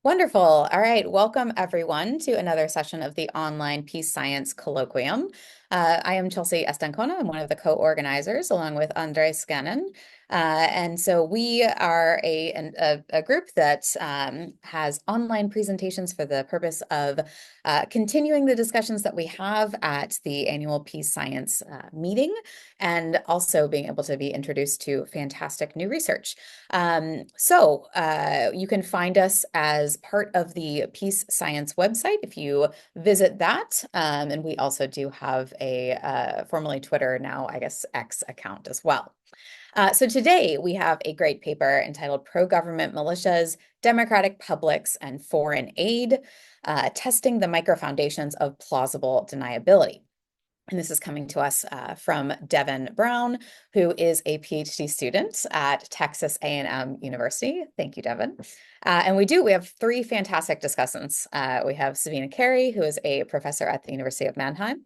Wonderful. All right. Welcome, everyone, to another session of the online Peace Science Colloquium. I am Chelsea Estancona. I'm one of the co-organizers, along with Andres Scannon. And so we are a group that has online presentations for the purpose of continuing the discussions that we have at the annual Peace Science meeting, and also being able to be introduced to fantastic new research. You can find us as part of the Peace Science website if you visit that. And we also do have a formerly Twitter, now I guess X account as well. So today we have a great paper entitled Pro-Government Militias, Democratic Publics, and Foreign Aid, Testing the Microfoundations of Plausible Deniability. And this is coming to us from Devin Brown, who is a PhD student at Texas A&M University. Thank you, Devin. And we have three fantastic discussants. We have Sabine and Carey, who is a professor at the University of Mannheim,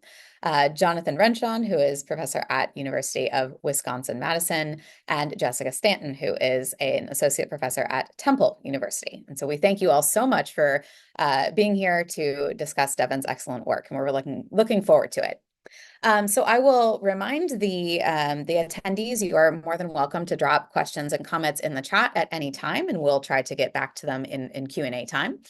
Jonathan Renshon, who is professor at University of Wisconsin-Madison, and Jessica Stanton, who is an associate professor at Temple University. And so we thank you all so much for being here to discuss Devin's excellent work, and we're looking forward to it. So I will remind the attendees, you are more than welcome to drop questions and comments in the chat at any time, and we'll try to get back to them in Q&A time.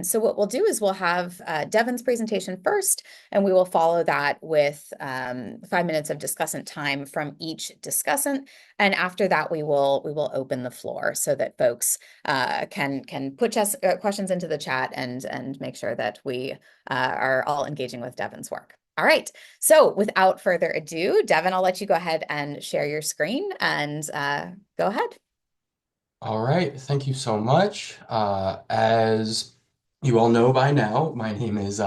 So what we'll do is we'll have Devin's presentation first, and we will follow that with 5 minutes of discussant time from each discussant. And after that, we will open the floor so that folks can put questions into the chat and make sure that we are all engaging with Devin's work. All right, so without further ado, Devin, I'll let you go ahead and share your screen and go ahead. All right, thank you so much. As you all know by now, my name is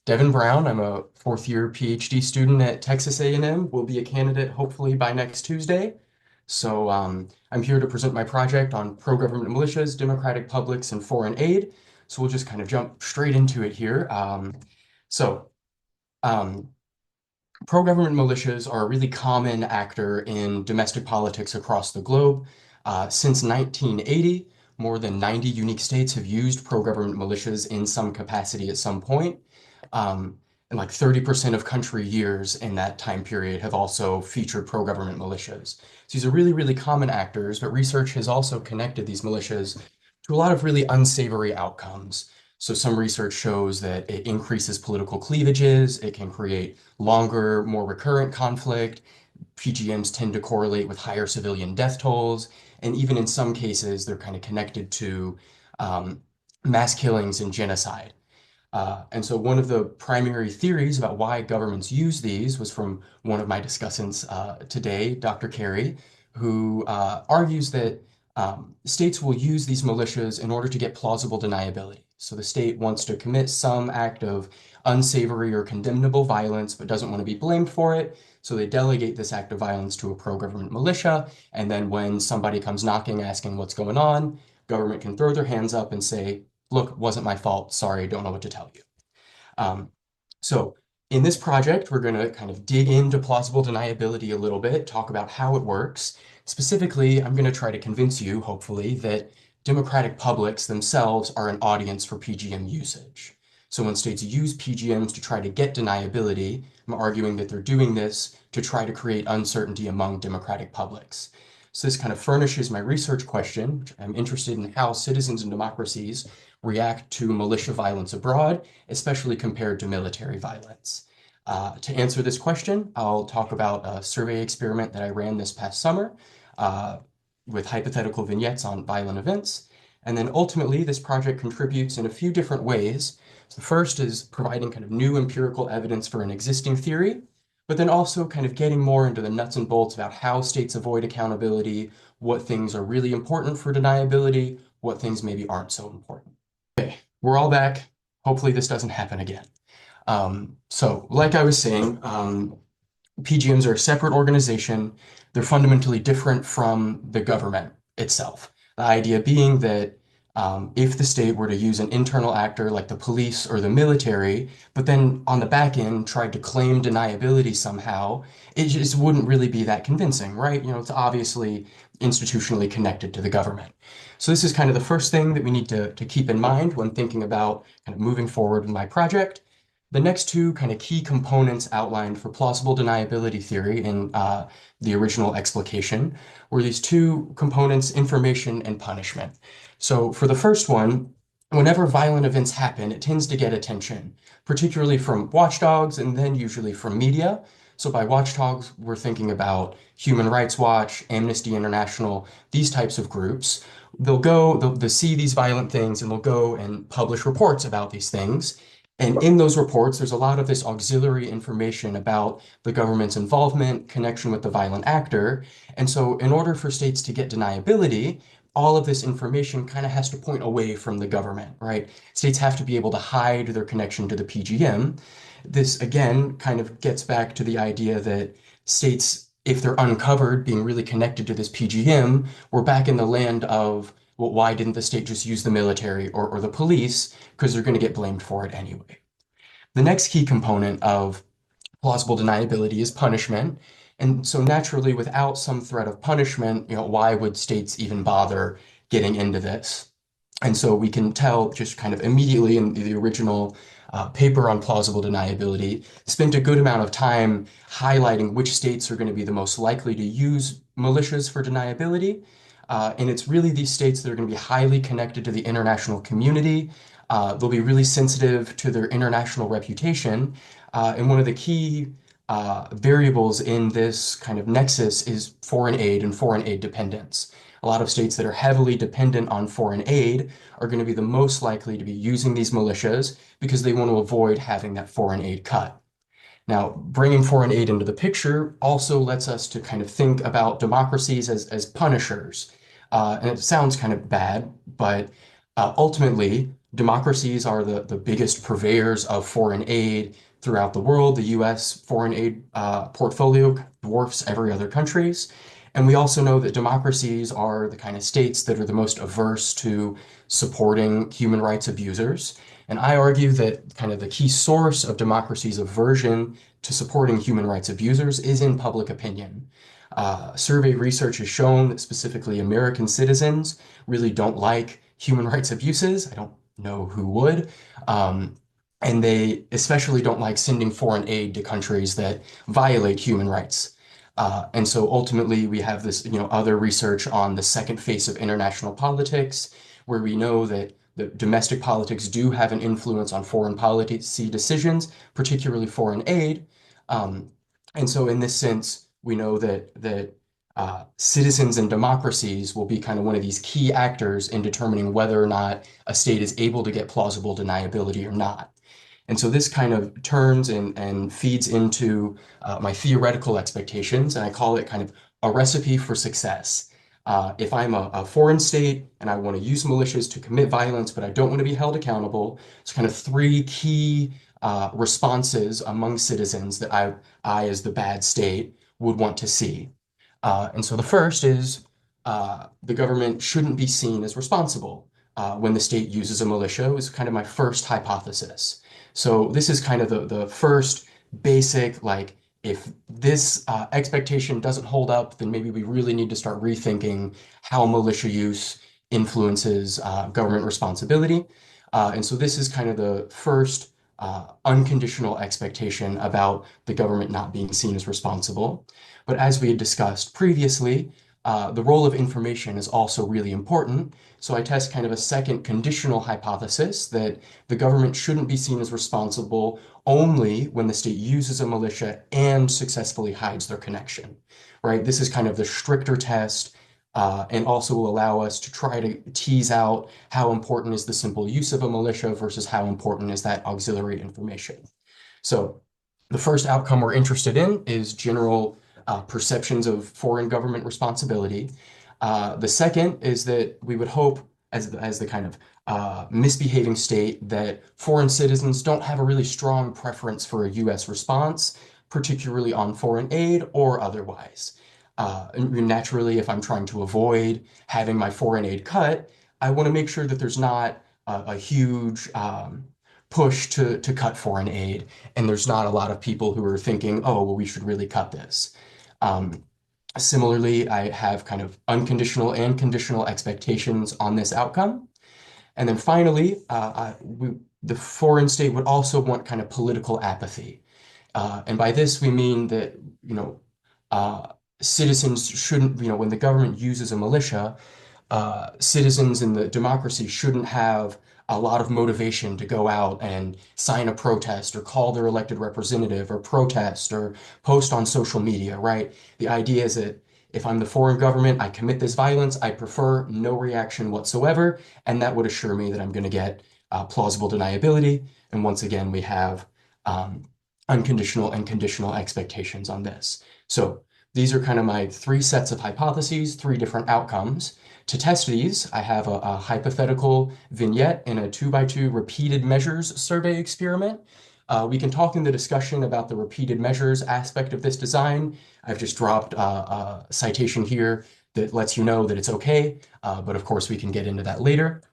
Devin Brown. I'm a fourth-year PhD student at Texas A&M. Will be a candidate hopefully by next Tuesday. So I'm here to present my project on pro-government militias, democratic publics, and foreign aid. So we'll just kind of jump straight into it here. Pro-government militias are a really common actor in domestic politics across the globe. Since 1980, more than 90 unique states have used pro-government militias in some capacity at some point. And like 30% of country years in that time period have also featured pro-government militias. So these are really, really common actors, but research has also connected these militias to a lot of really unsavory outcomes. So some research shows that it increases political cleavages, it can create longer, more recurrent conflict. PGMs tend to correlate with higher civilian death tolls, and even in some cases, they're kind of connected to mass killings and genocide. And so one of the primary theories about why governments use these was from one of my discussants today, Dr. Carey, who argues that states will use these militias in order to get plausible deniability. So the state wants to commit some act of unsavory or condemnable violence, but doesn't want to be blamed for it. So they delegate this act of violence to a pro-government militia. And then when somebody comes knocking, asking what's going on, government can throw their hands up and say, look, wasn't my fault. Sorry, don't know what to tell you. So in this project, we're going to kind of dig into plausible deniability a little bit, talk about how it works. Specifically, I'm going to try to convince you, hopefully, that democratic publics themselves are an audience for PGM usage. So when states use PGMs to try to get deniability, I'm arguing that they're doing this to try to create uncertainty among democratic publics. So this kind of furnishes my research question, which I'm interested in how citizens and democracies react to militia violence abroad, especially compared to military violence. To answer this question, I'll talk about a survey experiment that I ran this past summer with hypothetical vignettes on violent events. And then ultimately, this project contributes in a few different ways. So the first is providing kind of new empirical evidence for an existing theory, but then also kind of getting more into the nuts and bolts about how states avoid accountability, what things are really important for deniability, what things maybe aren't so important. Okay, we're all back. Hopefully this doesn't happen again. So like I was saying, PGMs are a separate organization. They're fundamentally different from the government itself. The idea being that if the state were to use an internal actor like the police or the military, but then on the back end tried to claim deniability somehow, it just wouldn't really be that convincing, right? You know, it's obviously institutionally connected to the government. So this is kind of the first thing that we need to keep in mind when thinking about kind of moving forward with my project. The next two kind of key components outlined for plausible deniability theory in the original explication were these two components, information and punishment. So for the first one, whenever violent events happen, it tends to get attention, particularly from watchdogs and then usually from media. So by watchdogs, we're thinking about Human Rights Watch, Amnesty International, these types of groups. They'll see these violent things and they'll go and publish reports about these things. And in those reports, there's a lot of this auxiliary information about the government's involvement, connection with the violent actor. And so in order for states to get deniability, all of this information kind of has to point away from the government, right? States have to be able to hide their connection to the PGM. This, again, kind of gets back to the idea that states, if they're uncovered being really connected to this PGM, we're back in the land of, well, why didn't the state just use the military or the police? Because they're going to get blamed for it anyway. The next key component of plausible deniability is punishment. And so naturally, without some threat of punishment, why would states even bother getting into this? And so we can tell just kind of immediately in the original paper on plausible deniability, spent a good amount of time highlighting which states are going to be the most likely to use militias for deniability. And it's really these states that are going to be highly connected to the international community. They'll be really sensitive to their international reputation. And one of the key variables in this kind of nexus is foreign aid and foreign aid dependence. A lot of states that are heavily dependent on foreign aid are going to be the most likely to be using these militias because they want to avoid having that foreign aid cut. Now, bringing foreign aid into the picture also lets us to kind of think about democracies as punishers. And it sounds kind of bad, but ultimately, democracies are the biggest purveyors of foreign aid throughout the world. The US foreign aid portfolio dwarfs every other country's. And we also know that democracies are the kind of states that are the most averse to supporting human rights abusers. And I argue that kind of the key source of democracy's aversion to supporting human rights abusers is in public opinion. Survey research has shown that specifically American citizens really don't like human rights abuses. I don't know who would. And they especially don't like sending foreign aid to countries that violate human rights. And so ultimately we have this, other research on the second face of international politics, where we know that the domestic politics do have an influence on foreign policy decisions, particularly foreign aid. And so in this sense, we know that citizens and democracies will be kind of one of these key actors in determining whether or not a state is able to get plausible deniability or not. And so this kind of turns and feeds into my theoretical expectations, and I call it kind of a recipe for success. If I'm a foreign state and I want to use militias to commit violence, but I don't want to be held accountable, it's kind of three key responses among citizens that I, as the bad state, would want to see. And so the first is the government shouldn't be seen as responsible when the state uses a militia, is kind of my first hypothesis. So this is kind of the first basic, like, if this expectation doesn't hold up, then maybe we really need to start rethinking how militia use influences government responsibility. And so this is kind of the first unconditional expectation about the government not being seen as responsible. But as we had discussed previously, the role of information is also really important. So I test kind of a second conditional hypothesis that the government shouldn't be seen as responsible only when the state uses a militia and successfully hides their connection, right? This is kind of the stricter test, and also will allow us to try to tease out how important is the simple use of a militia versus how important is that auxiliary information. So the first outcome we're interested in is general perceptions of foreign government responsibility. The second is that we would hope, as the kind of misbehaving state, that foreign citizens don't have a really strong preference for a US response, particularly on foreign aid or otherwise. Naturally, if I'm trying to avoid having my foreign aid cut, I want to make sure that there's not a huge push to cut foreign aid, and there's not a lot of people who are thinking, oh, well, we should really cut this. Um, Similarly, I have kind of unconditional and conditional expectations on this outcome. And then finally, the foreign state would also want kind of political apathy. And by this, we mean that, you know, uh, citizens shouldn't, when the government uses a militia, citizens in the democracy shouldn't have a lot of motivation to go out and sign a protest or call their elected representative or protest or post on social media, right? The idea is that if I'm the foreign government, I commit this violence, I prefer no reaction whatsoever, and that would assure me that I'm going to get plausible deniability. And once again, we have um, unconditional and conditional expectations on this. So these are kind of my three sets of hypotheses, three different outcomes. To test these, I have a hypothetical vignette in a 2x2 repeated measures survey experiment. We can talk in the discussion about the repeated measures aspect of this design. I've just dropped a citation here that lets you know that it's okay, but of course we can get into that later.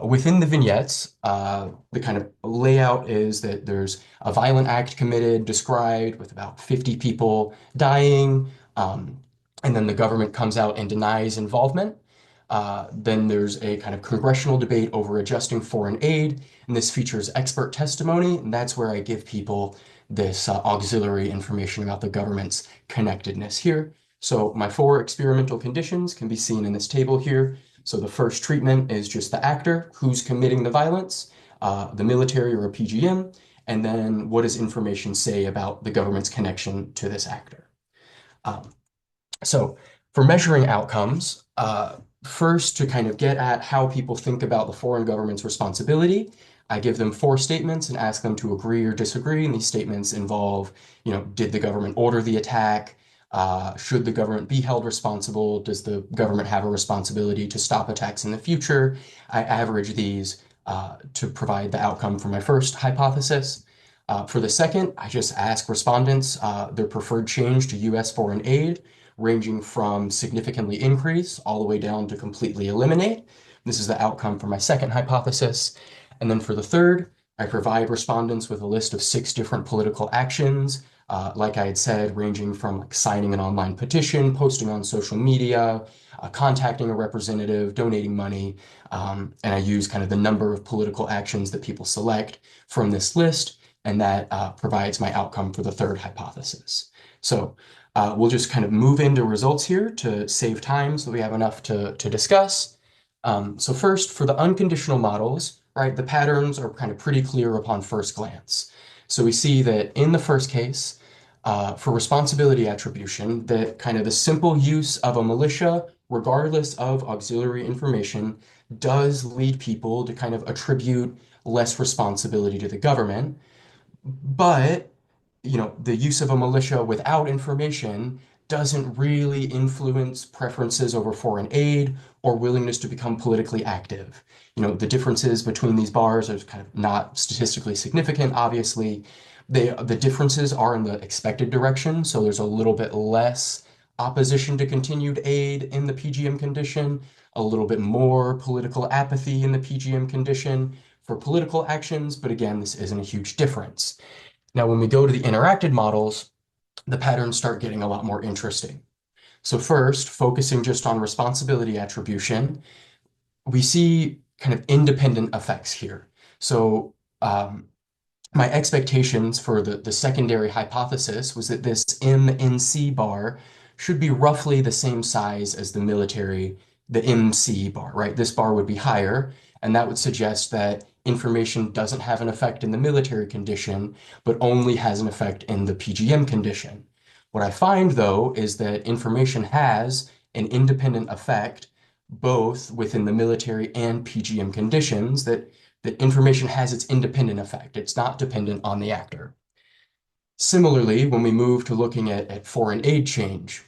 Within the vignettes, the kind of layout is that there's a violent act committed, described with about 50 people dying, and then the government comes out and denies involvement. Then there's a kind of congressional debate over adjusting foreign aid, and this features expert testimony, and that's where I give people this auxiliary information about the government's connectedness here. So my four experimental conditions can be seen in this table here. So the first treatment is just the actor, who's committing the violence, the military or a PGM, and then what does information say about the government's connection to this actor. Um, so for measuring outcomes, first to kind of get at how people think about the foreign government's responsibility, I give them four statements and ask them to agree or disagree. And these statements involve, did the government order the attack? Should the government be held responsible? Does the government have a responsibility to stop attacks in the future? I average these to provide the outcome for my first hypothesis. For the second, I just ask respondents their preferred change to US foreign aid, ranging from significantly increase all the way down to completely eliminate. This is the outcome for my second hypothesis. And then for the third, I provide respondents with a list of 6 different political actions, like I had said, ranging from like signing an online petition, posting on social media, contacting a representative, donating money, and I use kind of the number of political actions that people select from this list, and that provides my outcome for the third hypothesis. So we'll just kind of move into results here to save time so we have enough to discuss. So first, for the unconditional models, right, the patterns are kind of pretty clear upon first glance. So we see that in the first case, for responsibility attribution, that kind of the simple use of a militia, regardless of auxiliary information, does lead people to kind of attribute less responsibility to the government. But, the use of a militia without information doesn't really influence preferences over foreign aid or willingness to become politically active. The differences between these bars are kind of not statistically significant, obviously. The differences are in the expected direction, so there's a little bit less opposition to continued aid in the PGM condition, a little bit more political apathy in the PGM condition for political actions, but again, this isn't a huge difference. Now, when we go to the interacted models, the patterns start getting a lot more interesting. So first, focusing just on responsibility attribution, we see kind of independent effects here. So my expectations for the secondary hypothesis was that this MNC bar should be roughly the same size as the MC bar, right? This bar would be higher, and that would suggest that information doesn't have an effect in the military condition, but only has an effect in the PGM condition. What I find, though, is that information has an independent effect both within the military and PGM conditions, that information has its independent effect. It's not dependent on the actor. Similarly, when we move to looking at foreign aid change,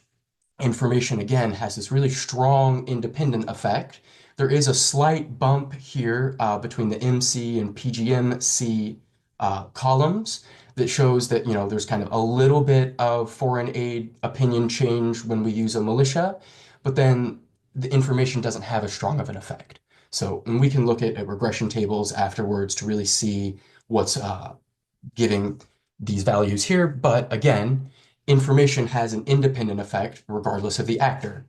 information again has this really strong independent effect. There is a slight bump here between the MC and PGMC columns that shows that there's kind of a little bit of foreign aid opinion change when we use a militia, but then the information doesn't have as strong of an effect. So, and we can look at regression tables afterwards to really see what's giving these values here. But again, information has an independent effect regardless of the actor.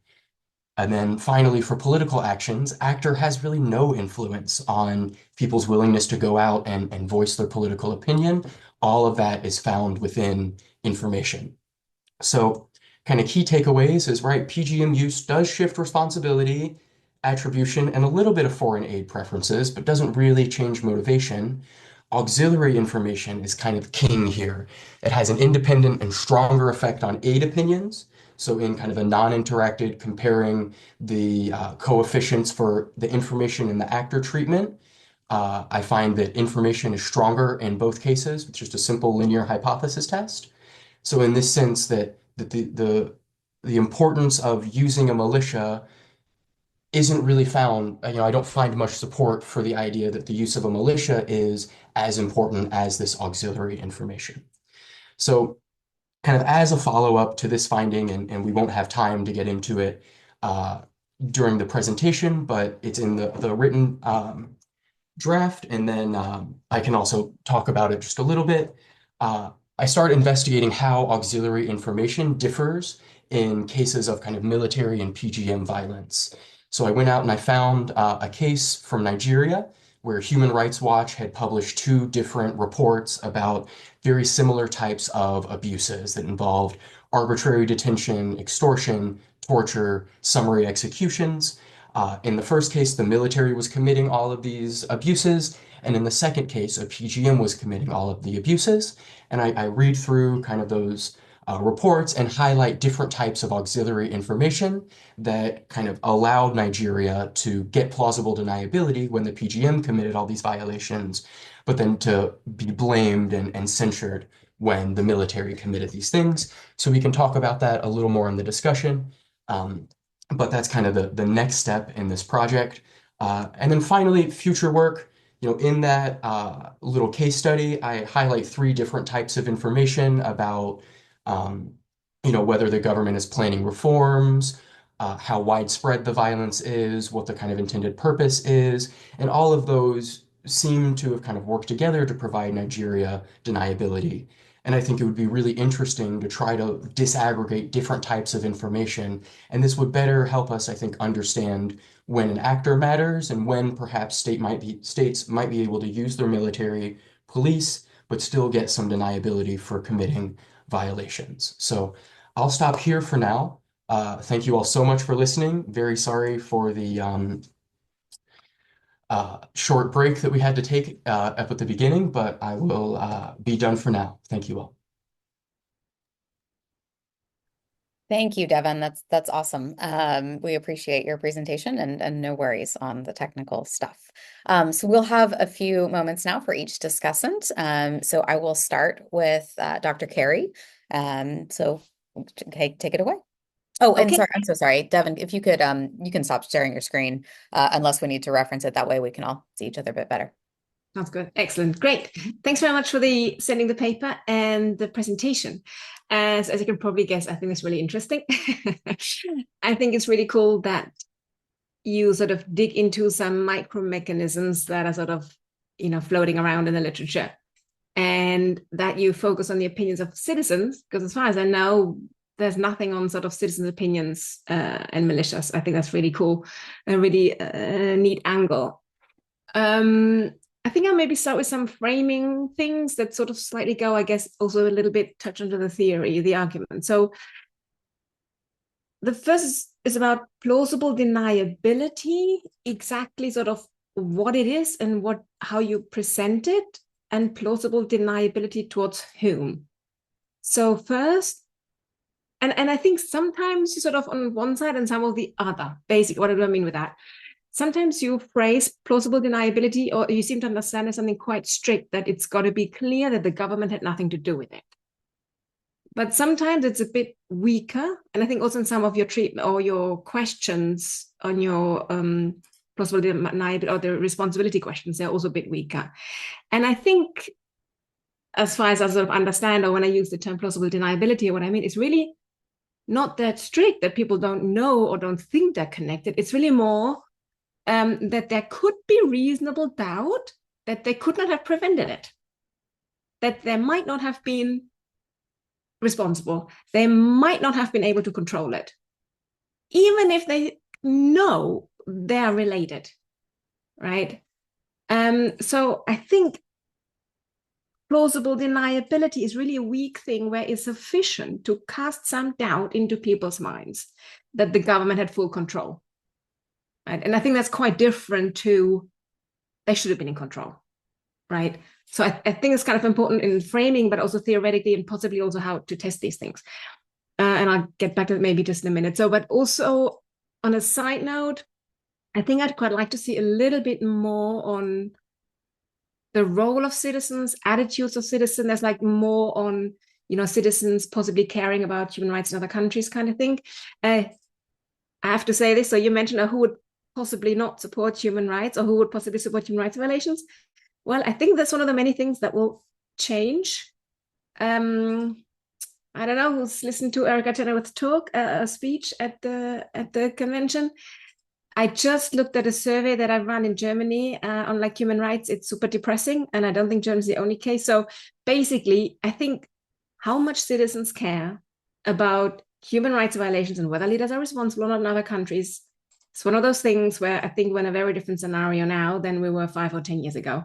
And then finally, for political actions, actor has really no influence on people's willingness to go out and voice their political opinion. All of that is found within information. So kind of key takeaways is, right, PGM use does shift responsibility, attribution, and a little bit of foreign aid preferences, but doesn't really change motivation. Auxiliary information is kind of king here. It has an independent and stronger effect on aid opinions. So in kind of a non-interacted comparing the coefficients for the information and the actor treatment, I find that information is stronger in both cases with just a simple linear hypothesis test. So in this sense that the importance of using a militia isn't really found, I don't find much support for the idea that the use of a militia is as important as this auxiliary information. So kind of as a follow-up to this finding, and we won't have time to get into it during the presentation, but it's in the written draft, and then I can also talk about it just a little bit. I started investigating how auxiliary information differs in cases of kind of military and PGM violence. So I went out and I found a case from Nigeria where Human Rights Watch had published two different reports about very similar types of abuses that involved arbitrary detention, extortion, torture, summary executions. In the first case, the military was committing all of these abuses, and in the second case, a PGM was committing all of the abuses. And I read through kind of those reports and highlight different types of auxiliary information that kind of allowed Nigeria to get plausible deniability when the PGM committed all these violations, but then to be blamed and censured when the military committed these things. So we can talk about that a little more in the discussion. But that's kind of the next step in this project. And then finally, future work. In that little case study, I highlight three different types of information about, whether the government is planning reforms, how widespread the violence is, what the kind of intended purpose is, and all of those seem to have kind of worked together to provide Nigeria deniability. And I think it would be really interesting to try to disaggregate different types of information. And this would better help us, I think, understand when an actor matters and when perhaps states might be able to use their military police, but still get some deniability for committing violations. So I'll stop here for now. Thank you all so much for listening. Very sorry for the short break that we had to take up at the beginning, but I will be done for now. Thank you all. Thank you, Devin. That's awesome. We appreciate your presentation and no worries on the technical stuff. So we'll have a few moments now for each discussant. So I will start with Dr. Carey. So take it away. Oh, and Okay. sorry, I'm so sorry, Devin, if you could, you can stop sharing your screen unless we need to reference it. That way we can all see each other a bit better. Sounds good. Excellent. Great. Thanks very much for sending the paper and the presentation. As you can probably guess, I think it's really interesting. I think it's really cool that you sort of dig into some micro mechanisms that are sort of, floating around in the literature, and that you focus on the opinions of citizens, because as far as I know, there's nothing on sort of citizens' opinions and militias. I think that's really cool, a really neat angle. I think I'll maybe start with some framing things that sort of slightly go, I guess, also a little bit touch into the theory, the argument. So the first is about plausible deniability, exactly sort of what it is and how you present it, and plausible deniability towards whom. So first, and I think sometimes you sort of on one side and some of the other. Basically, what do I mean with that? Sometimes you phrase plausible deniability, or you seem to understand as something quite strict, that it's got to be clear that the government had nothing to do with it. But sometimes it's a bit weaker. And I think also in some of your treatment or your questions on your plausible deniability or the responsibility questions, they're also a bit weaker. And I think, as far as I sort of understand, or when I use the term plausible deniability, what I mean is really not that strict that people don't know or don't think they're connected. It's really more that there could be reasonable doubt that they could not have prevented it, that there might not have been responsible, they might not have been able to control it, even if they know they are related, right? So I think plausible deniability is really a weak thing where it's sufficient to cast some doubt into people's minds that the government had full control. Right? And I think that's quite different to they should have been in control, right? So I think it's kind of important in framing, but also theoretically and possibly also how to test these things. And I'll get back to it maybe just in a minute. So, but also on a side note, I think I'd quite like to see a little bit more on the role of citizens, attitudes of citizens. There's like more on, citizens possibly caring about human rights in other countries kind of thing. I have to say this. So you mentioned who would possibly not support human rights or who would possibly support human rights violations. Well, I think that's one of the many things that will change. I don't know who's listened to Erica Chenoweth's talk, a speech at the convention. I just looked at a survey that I ran in Germany on like human rights. It's super depressing, and I don't think Germany's the only case. So basically, I think how much citizens care about human rights violations and whether leaders are responsible or not in other countries. It's one of those things where I think we're in a very different scenario now than we were 5 or 10 years ago.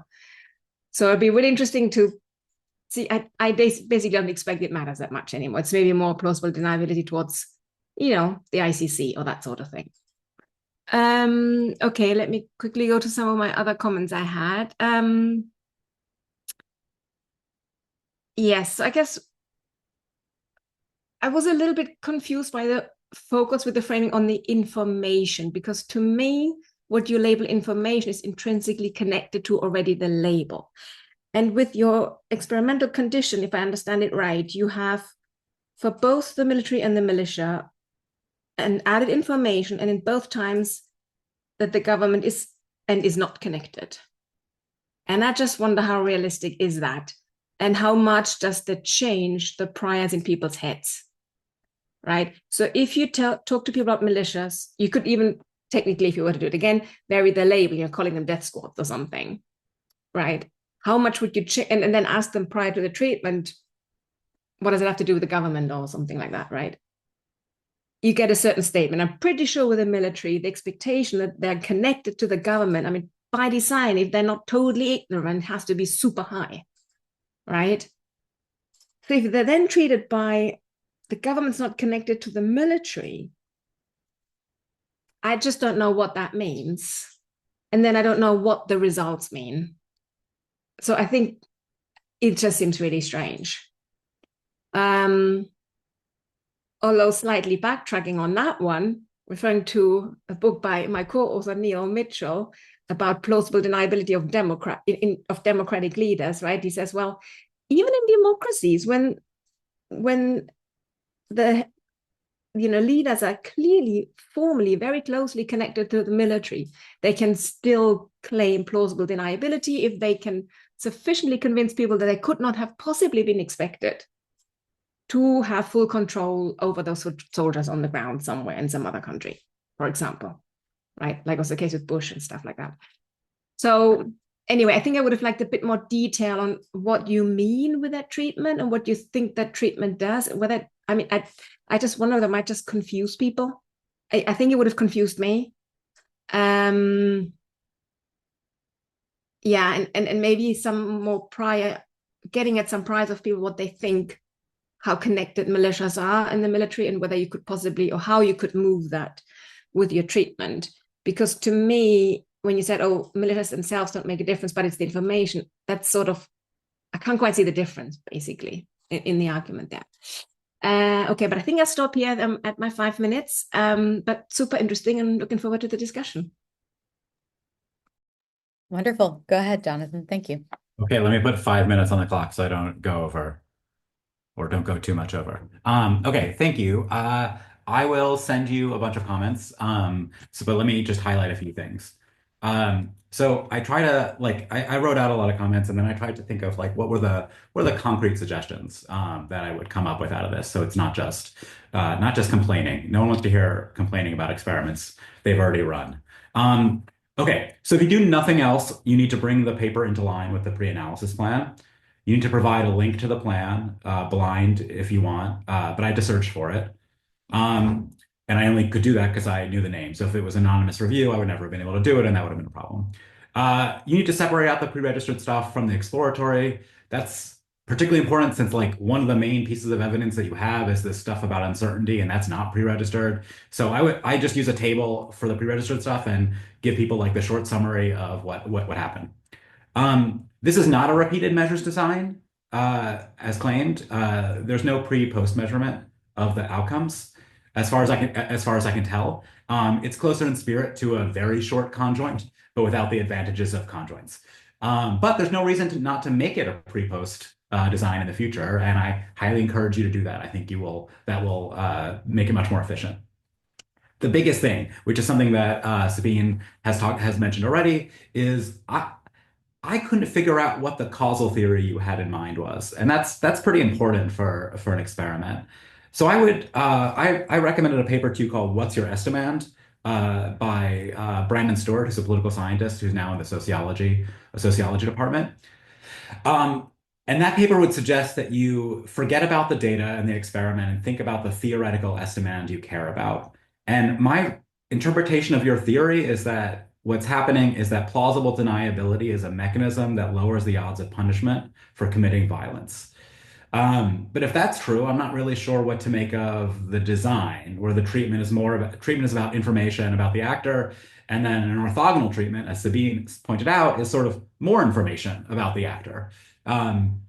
So it'd be really interesting to see. I basically don't expect it matters that much anymore. It's maybe more plausible deniability towards, the ICC or that sort of thing. Okay, let me quickly go to some of my other comments I had. Yes, I guess I was a little bit confused by the focus with the framing on the information, because to me, what you label information is intrinsically connected to already the label. And with your experimental condition, if I understand it right, you have for both the military and the militia and added information, and in both times that the government is and is not connected. And I just wonder how realistic is that, and how much does that change the priors in people's heads, right? So if you talk to people about militias, you could even technically, if you were to do it again, vary the label, calling them death squads or something, right? How much would you check and then ask them prior to the treatment, what does it have to do with the government or something like that, right? You get a certain statement. I'm pretty sure with the military, the expectation that they're connected to the government, I mean, by design, if they're not totally ignorant, has to be super high, right? So if they're then treated by the government's not connected to the military, I just don't know what that means. And then I don't know what the results mean. So I think it just seems really strange. Although slightly backtracking on that one, referring to a book by my co-author Neil Mitchell about plausible deniability of democratic leaders, right? He says, well, even in democracies, when the leaders are clearly formally very closely connected to the military, they can still claim plausible deniability if they can sufficiently convince people that they could not have possibly been expected to have full control over those soldiers on the ground somewhere in some other country, for example, right? Like was the case with Bush and stuff like that. So anyway, I think I would have liked a bit more detail on what you mean with that treatment and what you think that treatment does. Whether, I mean, I just wonder that might just confuse people. I think it would have confused me. Yeah, and maybe some more getting at some priors of people, what they think, how connected militias are in the military, and whether you could possibly, or how you could move that with your treatment. Because to me, when you said, oh, militias themselves don't make a difference, but it's the information, that's sort of, I can't quite see the difference, basically, in the argument there. Okay, but I think I'll stop here at my 5 minutes, but super interesting and looking forward to the discussion. Wonderful. Go ahead, Jonathan. Thank you. Okay, let me put 5 minutes on the clock so I don't go over or don't go too much over. Okay, thank you. I will send you a bunch of comments. But let me just highlight a few things. So I try to I wrote out a lot of comments, and then I tried to think of what were the concrete suggestions that I would come up with out of this. So it's not just complaining. No one wants to hear complaining about experiments they've already run. Okay, so if you do nothing else, you need to bring the paper into line with the pre-analysis plan. You need to provide a link to the plan, blind if you want, but I had to search for it. And I only could do that because I knew the name. So if it was anonymous review, I would never have been able to do it, and that would have been a problem. You need to separate out the pre-registered stuff from the exploratory. That's particularly important since like one of the main pieces of evidence that you have is this stuff about uncertainty, and that's not pre-registered. So I just use a table for the pre-registered stuff and give people like the short summary of what happened. This is not a repeated measures design, as claimed. There's no pre-post measurement of the outcomes, as far as I can tell. It's closer in spirit to a very short conjoint, but without the advantages of conjoints. But there's no reason not to make it a pre-post design in the future, and I highly encourage you to do that. I think that will make it much more efficient. The biggest thing, which is something that Sabine has mentioned already, is I couldn't figure out what the causal theory you had in mind was, and that's pretty important for an experiment. So I recommended a paper to you called "What's Your Estimand?" By Brandon Stewart, who's a political scientist who's now in the sociology department. And that paper would suggest that you forget about the data and the experiment and think about the theoretical estimand you care about. And my interpretation of your theory is that what's happening is that plausible deniability is a mechanism that lowers the odds of punishment for committing violence. But if that's true, I'm not really sure what to make of the design, where the treatment is about information about the actor, and then an orthogonal treatment, as Sabine pointed out, is sort of more information about the actor.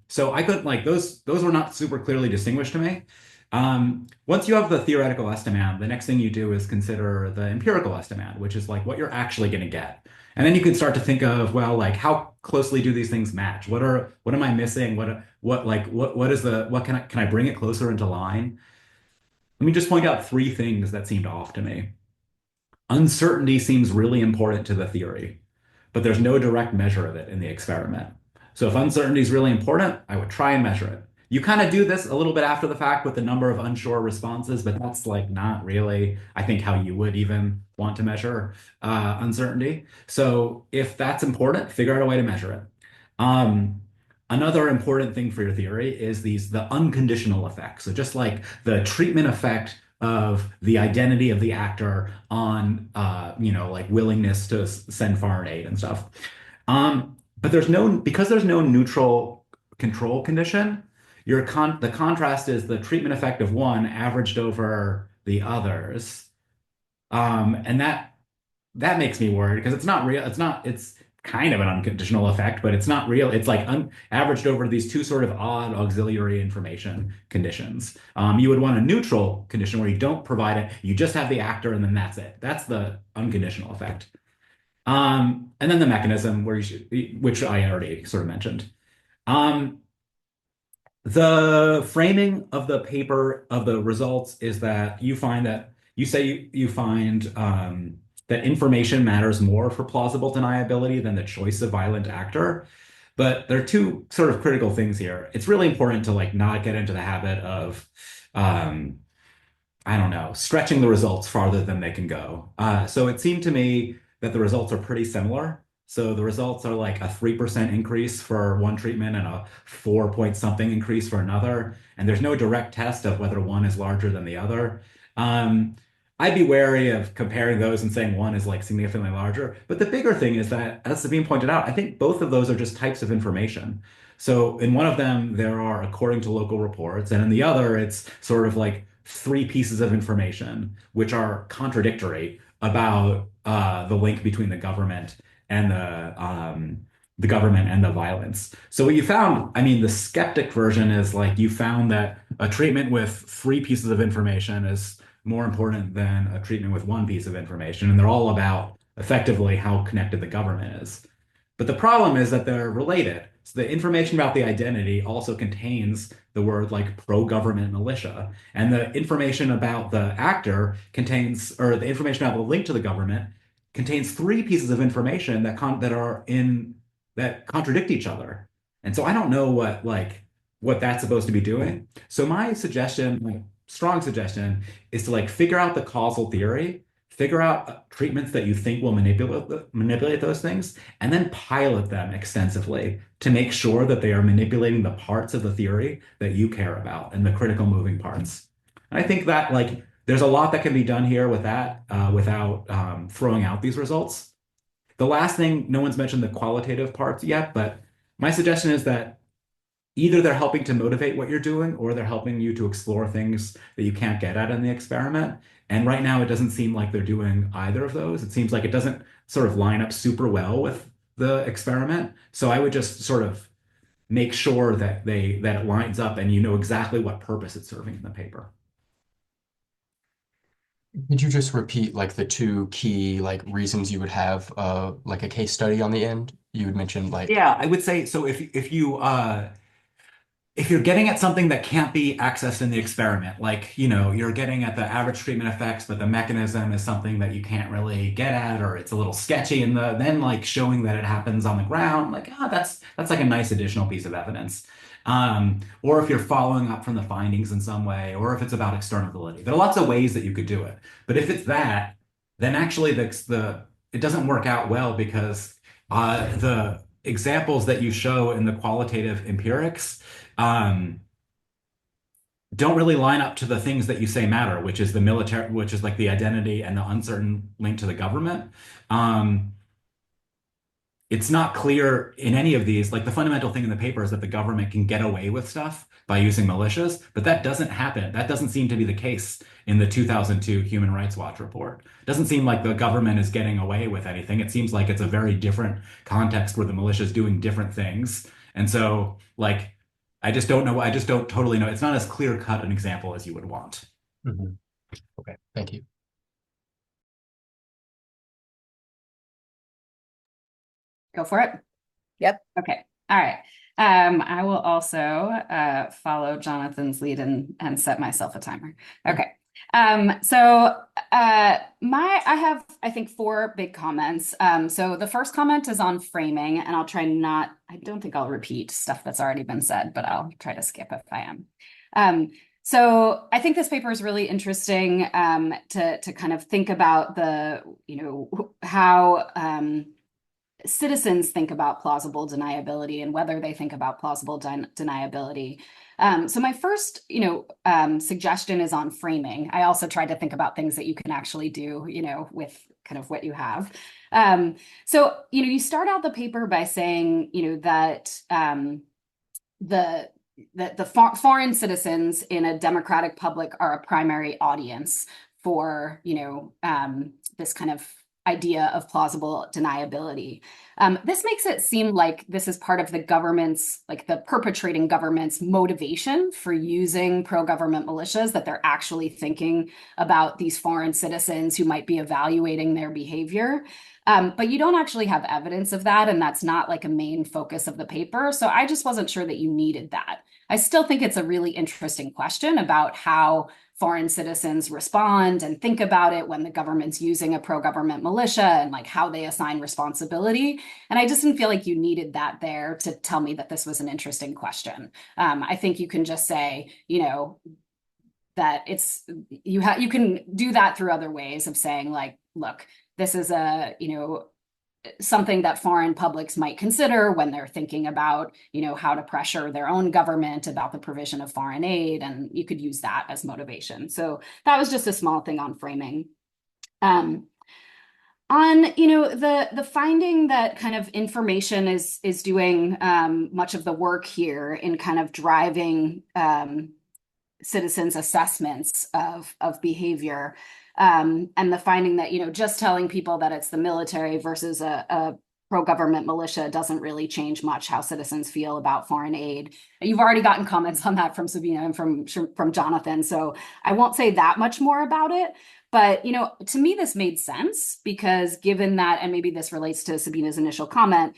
So I couldn't like those were not super clearly distinguished to me. Once you have the theoretical estimand, the next thing you do is consider the empirical estimand, which is like what you're actually going to get. And then you can start to think of, well, like how closely do these things match? What am I missing? Can I bring it closer into line? Let me just point out three things that seemed off to me. Uncertainty seems really important to the theory, but there's no direct measure of it in the experiment. So if uncertainty is really important, I would try and measure it. You kind of do this a little bit after the fact with the number of unsure responses, but that's like not really, I think, how you would even want to measure uncertainty. So if that's important, figure out a way to measure it. Another important thing for your theory is the unconditional effects. So just like the treatment effect of the identity of the actor on, like willingness to send foreign aid and stuff. But because there's no neutral control condition, the contrast is the treatment effect of one averaged over the others. And that makes me worried because it's not real. It's kind of an unconditional effect, but it's not real. It's like averaged over these two sort of odd auxiliary information conditions. You would want a neutral condition where you don't provide it, you just have the actor and then that's it. That's the unconditional effect. And then the mechanism which I already sort of mentioned. The framing of the paper of the results is that you find that you find that information matters more for plausible deniability than the choice of violent actor. But there are two sort of critical things here. It's really important to like not get into the habit of I don't know, stretching the results farther than they can go. So it seemed to me that the results are pretty similar. So the results are like a 3% increase for one treatment and a 4 point something increase for another. And there's no direct test of whether one is larger than the other. I'd be wary of comparing those and saying one is like significantly larger. But the bigger thing is that, as Sabine pointed out, I think both of those are just types of information. So in one of them, there are according to local reports, and in the other, it's sort of like three pieces of information which are contradictory about the link between the government and the government and the violence. So what you found, I mean, the skeptic version is like you found that a treatment with three pieces of information is more important than a treatment with one piece of information, and they're all about effectively how connected the government is. But the problem is that they're related. So the information about the identity also contains the word like pro-government militia. And the information about the actor contains, or the information about the link to the government contains three pieces of information that contradict each other. And so I don't know what that's supposed to be doing. So my suggestion, my strong suggestion, is to like figure out the causal theory, figure out treatments that you think will manipulate those things, and then pilot them extensively to make sure that they are manipulating the parts of the theory that you care about and the critical moving parts. And I think that like there's a lot that can be done here with that without throwing out these results. The last thing, no one's mentioned the qualitative parts yet, but my suggestion is that either they're helping to motivate what you're doing or they're helping you to explore things that you can't get at in the experiment. And right now, it doesn't seem like they're doing either of those. It seems like it doesn't sort of line up super well with the experiment. So I would just sort of make sure that it lines up and you know exactly what purpose it's serving in the paper. Could you just repeat like the two key like reasons you would have like a case study on the end? You would mention like Yeah, I would say so if you're getting at something that can't be accessed in the experiment, like, you know, you're getting at the average treatment effects, but the mechanism is something that you can't really get at, or it's a little sketchy, and then like showing that it happens on the ground, like, that's like a nice additional piece of evidence. Or if you're following up from the findings in some way, or if it's about external validity. There are lots of ways that you could do it. But if it's that, then actually it doesn't work out well because the examples that you show in the qualitative empirics don't really line up to the things that you say matter, which is the military, which is like the identity and the uncertain link to the government. It's not clear in any of these, like the fundamental thing in the paper is that the government can get away with stuff by using militias, but that doesn't happen. That doesn't seem to be the case in the 2002 Human Rights Watch report. It doesn't seem like the government is getting away with anything. It seems like it's a very different context where the militia is doing different things. And so, like, I just don't know. I just don't totally know. It's not as clear cut an example as you would want. Mm-hmm. Okay, thank you. Go for it. Yep. Okay. All right. I will also follow Jonathan's lead and set myself a timer. Okay. I have, I think, 4 big comments. So the first comment is on framing, and I'll try I don't think I'll repeat stuff that's already been said, but I'll try to skip if I am. So I think this paper is really interesting to kind of think about how citizens think about plausible deniability and whether they think about plausible deniability. So my first, suggestion is on framing. I also tried to think about things that you can actually do, with kind of what you have. So, you start out the paper by saying, that the foreign citizens in a democratic public are a primary audience for, this kind of idea of plausible deniability. This makes it seem like this is part of the government's, like the perpetrating government's motivation for using pro-government militias, that they're actually thinking about these foreign citizens who might be evaluating their behavior. But you don't actually have evidence of that, and that's not like a main focus of the paper. So I just wasn't sure that you needed that. I still think it's a really interesting question about how foreign citizens respond and think about it when the government's using a pro-government militia, and like how they assign responsibility. And I just didn't feel like you needed that there to tell me that this was an interesting question. I think you can just say, that you can do that through other ways of saying, like, look, this is something that foreign publics might consider when they're thinking about, how to pressure their own government about the provision of foreign aid, and you could use that as motivation. So that was just a small thing on framing. On, the finding that kind of information is doing much of the work here in kind of driving citizens' assessments of behavior. And the finding that, just telling people that it's the military versus a pro-government militia doesn't really change much how citizens feel about foreign aid. You've already gotten comments on that from Sabine and from Jonathan, so I won't say that much more about it. But, to me, this made sense because given that, and maybe this relates to Sabine's initial comment,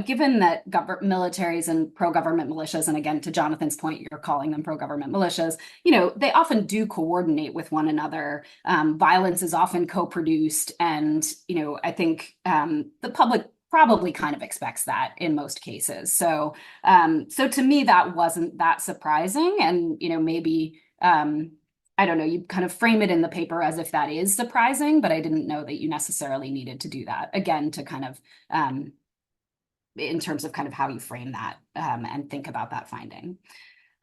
given that militaries and pro-government militias, and again, to Jonathan's point, you're calling them pro-government militias, they often do coordinate with one another. Violence is often co-produced. And, I think the public probably kind of expects that in most cases. So to me, that wasn't that surprising. And, maybe I don't know, you kind of frame it in the paper as if that is surprising, but I didn't know that you necessarily needed to do that. Again, to kind of, in terms of kind of how you frame that and think about that finding.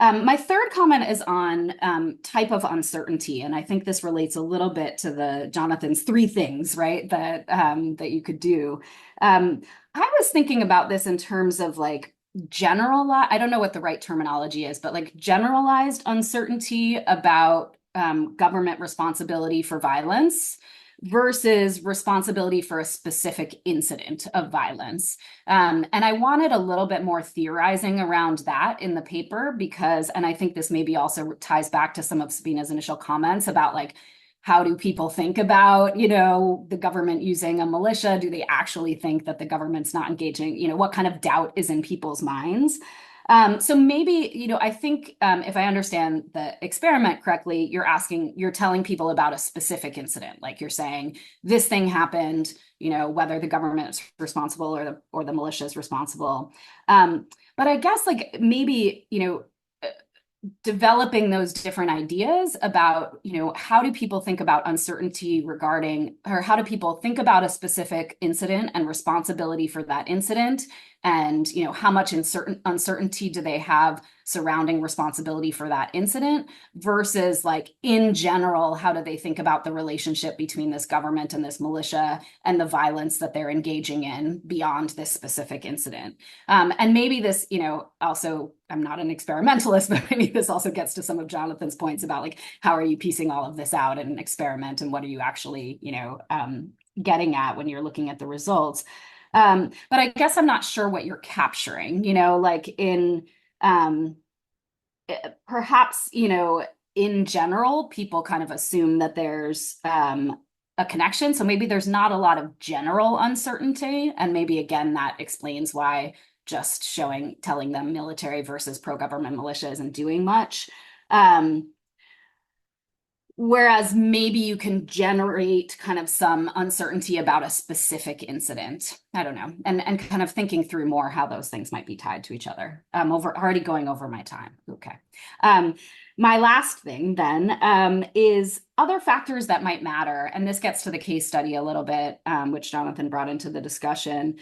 My third comment is on type of uncertainty, and I think this relates a little bit to the Jonathan's 3 things, right, that that you could do. I was thinking about this in terms of like I don't know what the right terminology is, but like generalized uncertainty about government responsibility for violence versus responsibility for a specific incident of violence. And I wanted a little bit more theorizing around that in the paper because, and I think this maybe also ties back to some of Sabina's initial comments about like, how do people think about, you know, the government using a militia? Do they actually think that the government's not engaging? You know, what kind of doubt is in people's minds? So maybe, you know, I think if I understand the experiment correctly, you're telling people about a specific incident. Like you're saying, this thing happened, you know, whether the government is responsible or the militia is responsible. But I guess like maybe, you know, developing those different ideas about, you know, how do people think about uncertainty regarding, or how do people think about a specific incident and responsibility for that incident? And, you know, how much uncertainty do they have surrounding responsibility for that incident versus like in general, how do they think about the relationship between this government and this militia and the violence that they're engaging in beyond this specific incident? And maybe this, you know, also, I'm not an experimentalist, but maybe this also gets to some of Jonathan's points about like, how are you piecing all of this out in an experiment and what are you actually, you know, getting at when you're looking at the results? But I guess I'm not sure what you're capturing, you know, like in perhaps, you know, in general, people kind of assume that there's a connection. So maybe there's not a lot of general uncertainty. And maybe, again, that explains why just telling them military versus pro-government militia isn't doing much. Whereas maybe you can generate kind of some uncertainty about a specific incident. I don't know. And kind of thinking through more how those things might be tied to each other. Already going over my time. Okay. My last thing then is other factors that might matter. And this gets to the case study a little bit, which Jonathan brought into the discussion.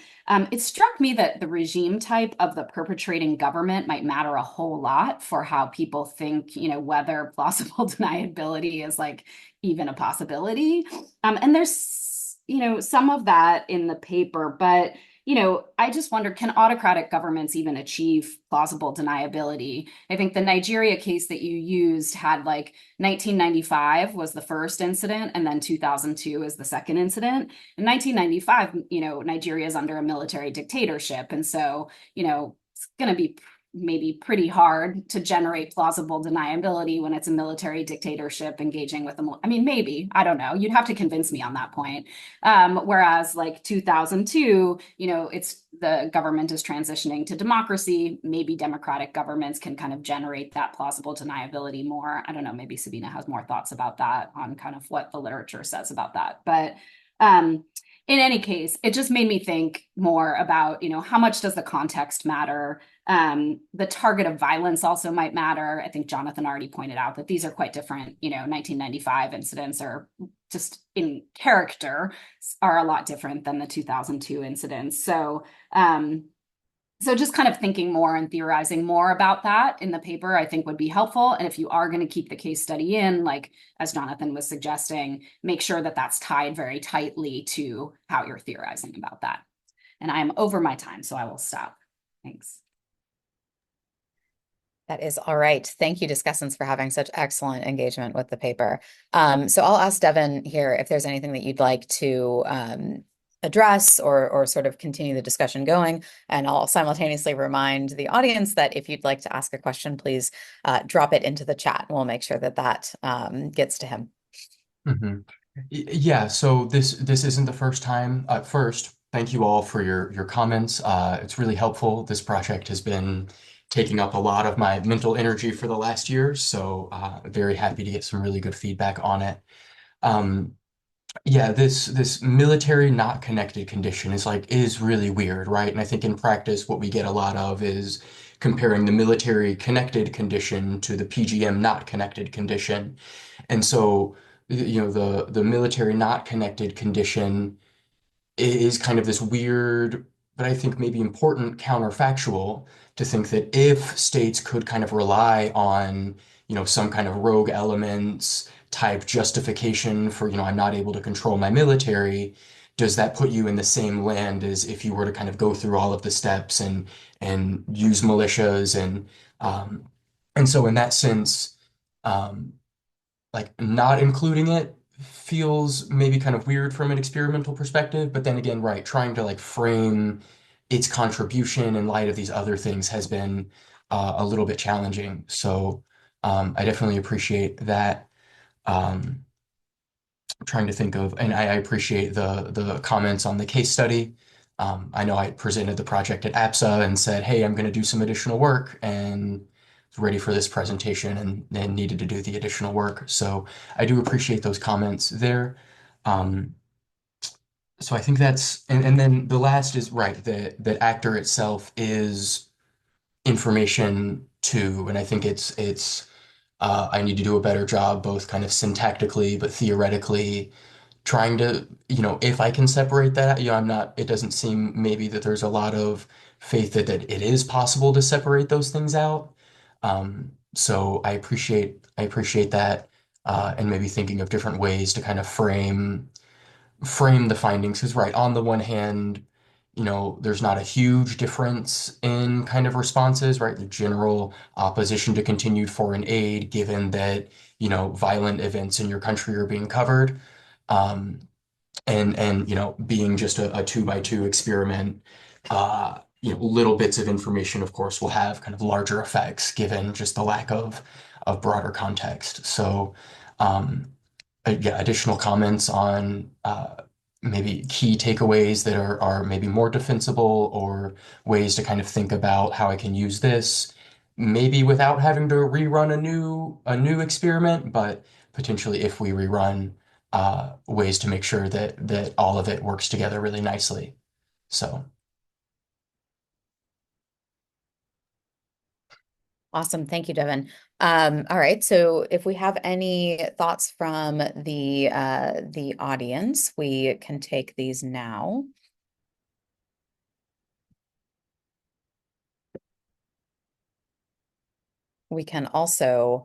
It struck me that the regime type of the perpetrating government might matter a whole lot for how people think, you know, whether plausible deniability is like even a possibility. And there's, you know, some of that in the paper, but you know, I just wonder, can autocratic governments even achieve plausible deniability? I think the Nigeria case that you used had like 1995 was the first incident, and then 2002 is the second incident. In 1995, you know, Nigeria is under a military dictatorship. And so, you know, it's going to be maybe pretty hard to generate plausible deniability when it's a military dictatorship engaging with I mean, maybe, I don't know. You'd have to convince me on that point. Whereas like 2002, you know, it's the government is transitioning to democracy. Maybe democratic governments can kind of generate that plausible deniability more. I don't know, maybe Sabina has more thoughts about that on kind of what the literature says about that. But in any case, it just made me think more about, you know, how much does the context matter? The target of violence also might matter. I think Jonathan already pointed out that these are quite different. You know, 1995 incidents are just in character are a lot different than the 2002 incidents. So just kind of thinking more and theorizing more about that in the paper, I think would be helpful. And if you are going to keep the case study in, like as Jonathan was suggesting, make sure that that's tied very tightly to how you're theorizing about that. And I'm over my time, so I will stop. Thanks. That is all right. Thank you, discussants, for having such excellent engagement with the paper. So I'll ask Devin here if there's anything that you'd like to address or sort of continue the discussion going. And I'll simultaneously remind the audience that if you'd like to ask a question, please drop it into the chat. And we'll make sure that that gets to him. Mm-hmm. Yeah, so this isn't the first time. First, thank you all for your comments. It's really helpful. This project has been taking up a lot of my mental energy for the last year, so very happy to get some really good feedback on it. Yeah, this military not connected condition is really weird, right? And I think in practice, what we get a lot of is comparing the military connected condition to the PGM not connected condition. And so, the military not connected condition is kind of this weird, but I think maybe important counterfactual to think that if states could kind of rely on, some kind of rogue elements type justification for, I'm not able to control my military, does that put you in the same land as if you were to kind of go through all of the steps and use militias and so in that sense, um, like not including it feels maybe kind of weird from an experimental perspective, but then again, right, trying to like frame its contribution in light of these other things has been a little bit challenging. So I definitely appreciate that. Um, trying to think of, and I appreciate the comments on the case study. I know I presented the project at APSA and said, hey, I'm going to do some additional work and was ready for this presentation and needed to do the additional work. So I do appreciate those comments there. Um, so I think that's, and then the last is right, that actor itself is information too. And I think I need to do a better job, both kind of syntactically, but theoretically trying to, if I can separate that, it doesn't seem maybe that there's a lot of faith that it is possible to separate those things out. So I appreciate that, and maybe thinking of different ways to kind of frame the findings. Because right, on the one hand, there's not a huge difference in kind of responses, right? The general opposition to continued foreign aid, given that, violent events in your country are being covered. Um, and being just a two by two experiment, little bits of information, of course, will have kind of larger effects given just the lack of broader context. So, yeah, additional comments on maybe key takeaways that are maybe more defensible or ways to kind of think about how I can use this, maybe without having to rerun a new experiment, but potentially if we rerun ways to make sure that all of it works together really nicely. So Awesome. Thank you, Devin. All right. So if we have any thoughts from the audience, we can take these now. We can also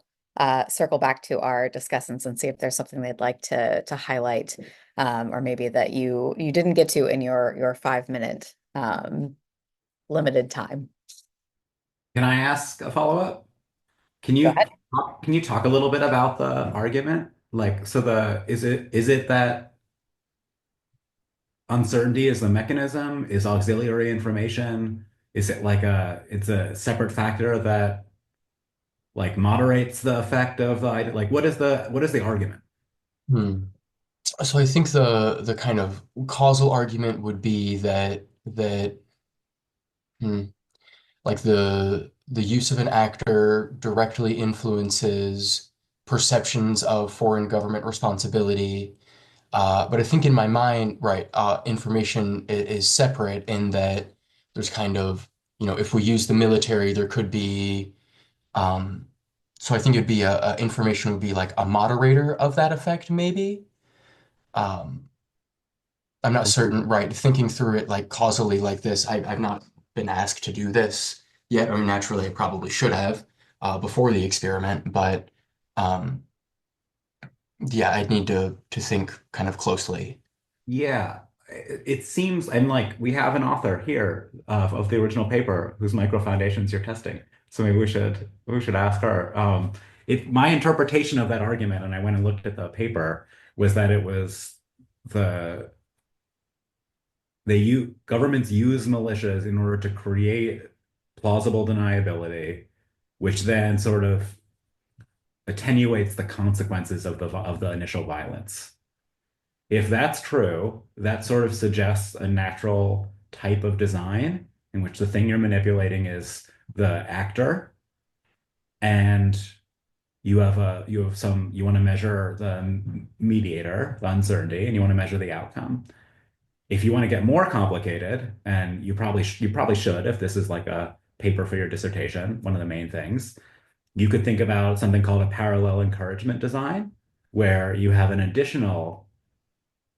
circle back to our discussants and see if there's something they'd like to highlight, or maybe that you didn't get to in your 5 minute limited time. Can I ask a follow-up? Can Go you ahead. can you talk a little bit about the argument? Like, so is it that uncertainty is the mechanism? Is auxiliary information? Is it like it's a separate factor that like moderates the effect of the idea? Like, what is the argument? hmm. So I think the kind of causal argument would be that hmm, like the use of an actor directly influences perceptions of foreign government responsibility. But I think in my mind, right, information is separate in that there's kind of, if we use the military, there could be, um, so I think it'd be information would be like a moderator of that effect, maybe. Um, I'm not certain, right? Thinking through it like causally like this, I've not been asked to do this yet. I mean, naturally, I probably should have before the experiment, but um, yeah, I'd need to think kind of closely. Yeah, it seems, and like we have an author here of the original paper whose microfoundations you're testing. So maybe we should ask her. My interpretation of that argument, and I went and looked at the paper, was that it was the governments use militias in order to create plausible deniability, which then sort of attenuates the consequences of the initial violence. If that's true, that sort of suggests a natural type of design in which the thing you're manipulating is the actor, and you want to measure the mediator, the uncertainty, and you want to measure the outcome. If you want to get more complicated, and you probably should, if this is like a paper for your dissertation, one of the main things. You could think about something called a parallel encouragement design, where you have an additional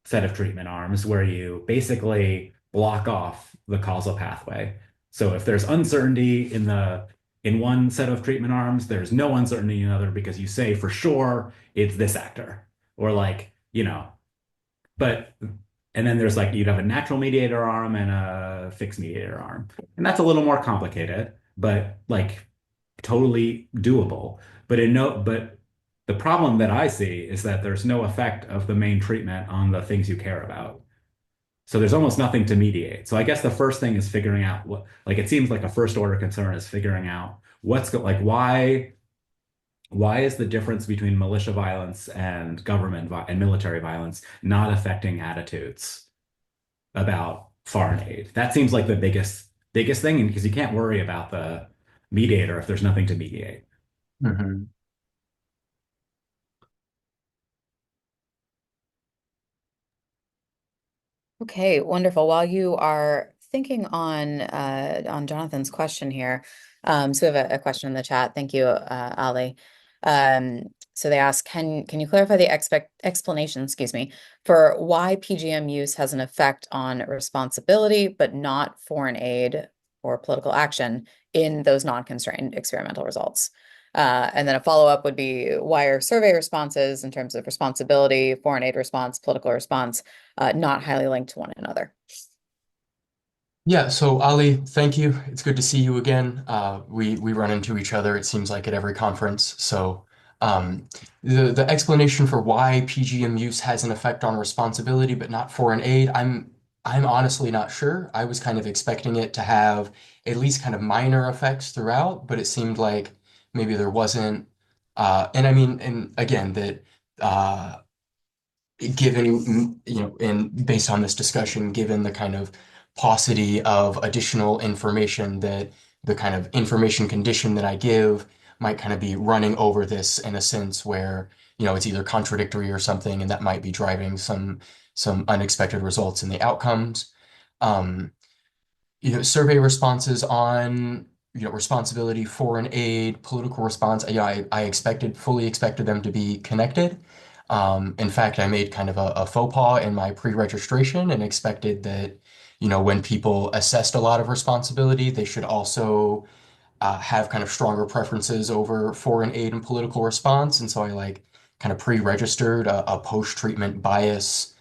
set of treatment arms where you basically block off the causal pathway. So if there's uncertainty in one set of treatment arms, there's no uncertainty in another because you say for sure it's this actor. Or like, but and then there's like you'd have a natural mediator arm and a fixed mediator arm. And that's a little more complicated, but like totally doable. But the problem that I see is that there's no effect of the main treatment on the things you care about. So there's almost nothing to mediate. So I guess the first thing is figuring out it seems like a first order concern is figuring out why is the difference between militia violence and government and military violence not affecting attitudes about foreign aid? That seems like the biggest thing, because you can't worry about the mediator if there's nothing to mediate. Mm-hmm. Okay, wonderful. While you are thinking on Jonathan's question here, so we have a question in the chat. Thank you, Ali. So they ask, can you clarify the explanation, excuse me, for why PGM use has an effect on responsibility, but not foreign aid or political action in those non-constrained experimental results? And then a follow-up would be, why are survey responses in terms of responsibility, foreign aid response, political response, not highly linked to one another? Yeah, so Ali, thank you. It's good to see you again. We run into each other, it seems like, at every conference. So the explanation for why PGM use has an effect on responsibility but not foreign aid, I'm honestly not sure. I was kind of expecting it to have at least kind of minor effects throughout, but it seemed like maybe there wasn't. And I mean, and again, that given, and based on this discussion, given the kind of paucity of additional information, that the kind of information condition that I give might kind of be running over this in a sense where, it's either contradictory or something, and that might be driving some unexpected results in the outcomes. Survey responses on, responsibility, foreign aid, political response, I fully expected them to be connected. In fact, I made kind of a faux pas in my pre-registration and expected that, when people assessed a lot of responsibility, they should also have kind of stronger preferences over foreign aid and political response. And so I kind of pre-registered a post-treatment bias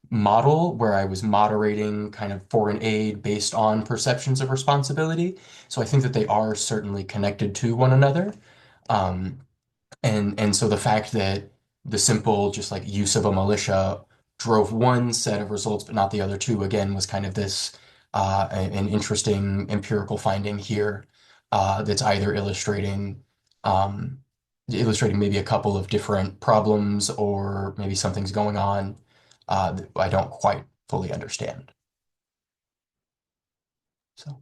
model where I was moderating kind of foreign aid based on perceptions of responsibility. So I think that they are certainly connected to one another. Um, and so the fact that the simple just like use of a militia drove one set of results but not the other two, again, was kind of this an interesting empirical finding here that's either illustrating maybe a couple of different problems, or maybe something's going on that I don't quite fully understand. So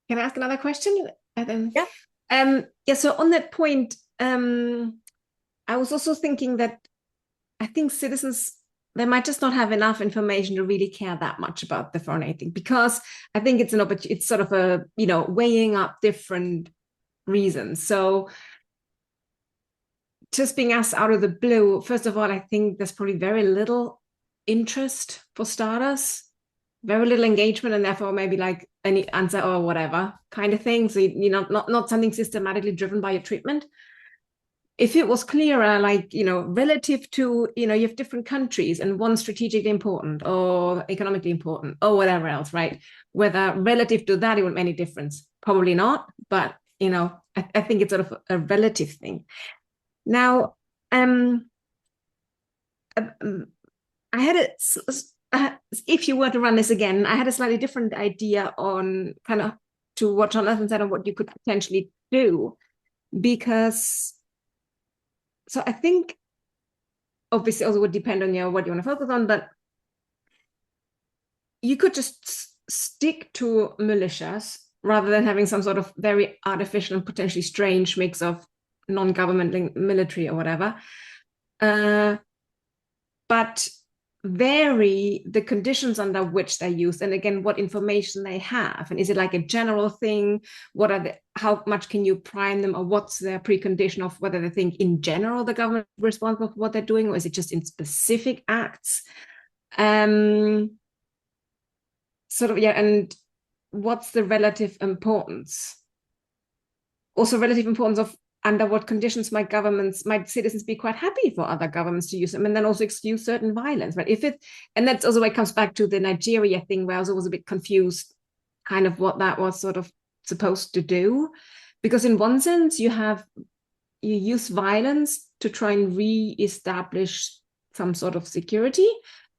Can I ask another question? Yeah. Yeah, so on that point, I was also thinking that I think citizens, they might just not have enough information to really care that much about the foreign aid thing, because I think it's sort of a, weighing up different reasons. So just being asked out of the blue, first of all, I think there's probably very little interest for starters, very little engagement, and therefore maybe like any answer or whatever kind of thing. So, not something systematically driven by your treatment. If it was clearer, like, relative to, you have different countries and one's strategically important or economically important or whatever else, right? Whether relative to that, it wouldn't make any difference. Probably not, but, I think it's sort of a relative thing. Now, I had if you were to run this again, I had a slightly different idea on kind of to what Jonathan said on what you could potentially do, because so I think obviously also would depend on what you want to focus on, but you could just stick to militias rather than having some sort of very artificial and potentially strange mix of non-government military or whatever. But vary the conditions under which they're used, and again, what information they have. And is it like a general thing? How much can you prime them, or what's their precondition of whether they think in general the government is responsible for what they're doing, or is it just in specific acts? And what's the relative importance? Also, relative importance of under what conditions might citizens be quite happy for other governments to use them, and then also excuse certain violence. But and that's also why it comes back to the Nigeria thing, where I was always a bit confused, kind of what that was sort of supposed to do, because in one sense you use violence to try and re-establish some sort of security,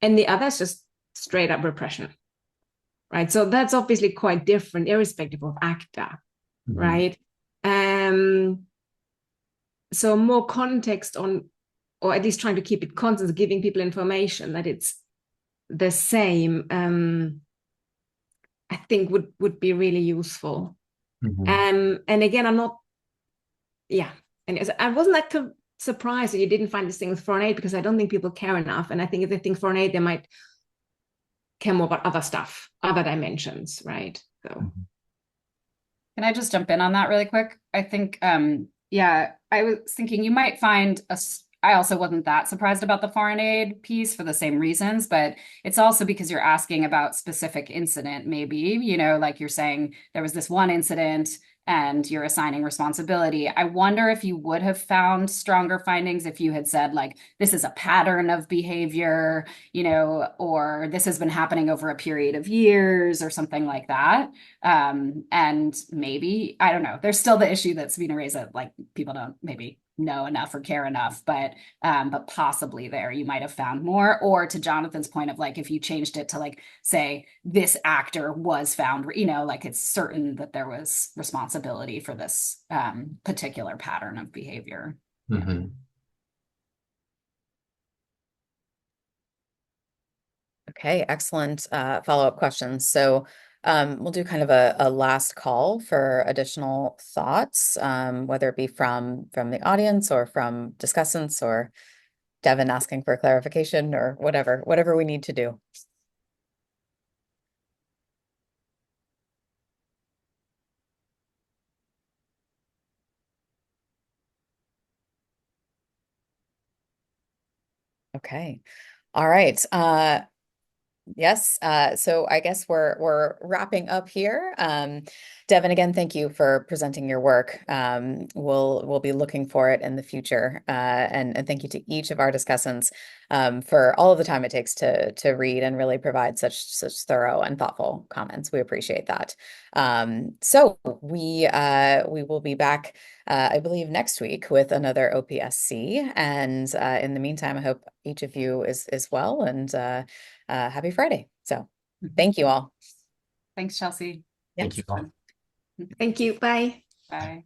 and the other is just straight up repression, right? So that's obviously quite different, irrespective of actor, right? So more context on, or at least trying to keep it constant, giving people information that it's the same, I think would be really useful. And again, and I wasn't that surprised that you didn't find this thing with foreign aid, because I don't think people care enough. And I think if they think foreign aid, they might care more about other stuff, other dimensions, right? So. Can I just jump in on that really quick? I think, I was thinking you might find I also wasn't that surprised about the foreign aid piece for the same reasons, but it's also because you're asking about specific incident, maybe, like you're saying there was this one incident and you're assigning responsibility. I wonder if you would have found stronger findings if you had said, like, this is a pattern of behavior, or this has been happening over a period of years or something like that. And maybe, I don't know, there's still the issue that Sabine raised that, like, people don't maybe know enough or care enough, but possibly there you might have found more. Or to Jonathan's point of, like, if you changed it to, like, say this actor was found, like it's certain that there was responsibility for this particular pattern of behavior. Okay, excellent follow-up questions. So we'll do kind of a last call for additional thoughts, whether it be from the audience or from discussants or Devin asking for clarification or whatever we need to do. Okay. All right. Yes. So I guess we're wrapping up here. Devin, again, thank you for presenting your work. We'll be looking for it in the future. And thank you to each of our discussants for all of the time it takes to read and really provide such thorough and thoughtful comments. We appreciate that. So we will be back, I believe, next week with another OPSC. And in the meantime, I hope each of you is well, and happy Friday. So thank you all. Thanks, Chelsea. Thank you all. Thank you. Bye. Bye.